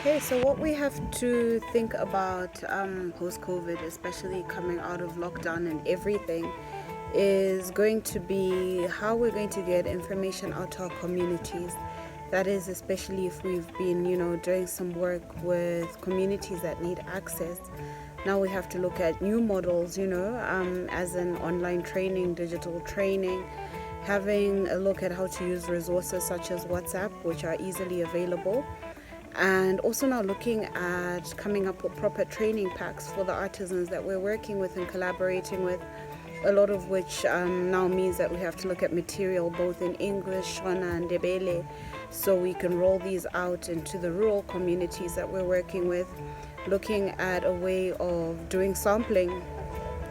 Okay, so what we have to think about post-COVID, especially coming out of lockdown and everything, is going to be how we're going to get information out to our communities. That is, especially if we've been, doing some work with communities that need access. Now we have to look at new models, as in online training, digital training, having a look at how to use resources such as WhatsApp, which are easily available. And also now looking at coming up with proper training packs for the artisans that we're working with and collaborating with, a lot of which now means that we have to look at material both in English, Shona and Ndebele, so we can roll these out into the rural communities that we're working with, looking at a way of doing sampling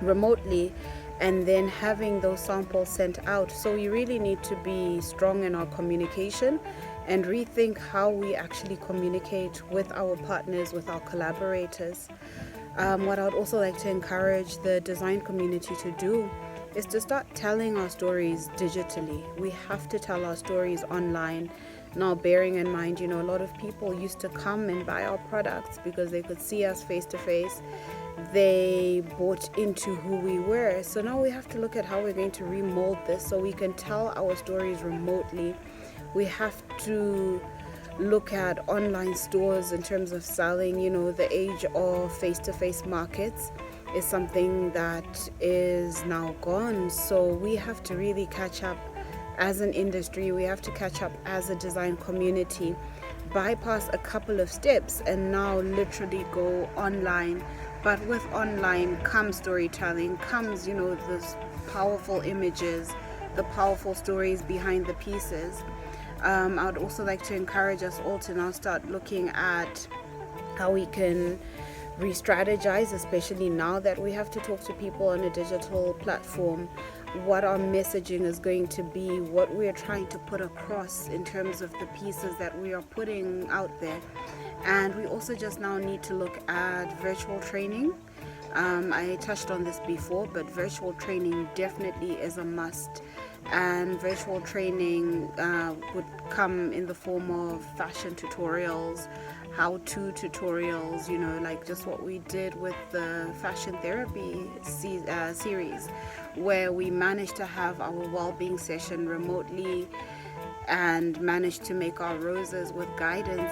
remotely and then having those samples sent out. So we really need to be strong in our communication and rethink how we actually communicate with our partners, with our collaborators. What I would also like to encourage the design community to do is to start telling our stories digitally. We have to tell our stories online. Now, bearing in mind, a lot of people used to come and buy our products because they could see us face to face. They bought into who we were. So now we have to look at how we're going to remold this so we can tell our stories remotely. We have to look at online stores in terms of selling. The age of face-to-face markets is something that is now gone. So we have to really catch up as an industry. We have to catch up as a design community, bypass a couple of steps and now literally go online. But with online comes storytelling, comes, those powerful images, the powerful stories behind the pieces. I would also like to encourage us all to now start looking at how we can re-strategize, especially now that we have to talk to people on a digital platform, what our messaging is going to be, what we are trying to put across in terms of the pieces that we are putting out there. And we also just now need to look at virtual training. I touched on this before, but virtual training definitely is a must. And virtual training would come in the form of fashion tutorials, how-to tutorials, like just what we did with the fashion therapy series, where we managed to have our well-being session remotely and managed to make our roses with guidance.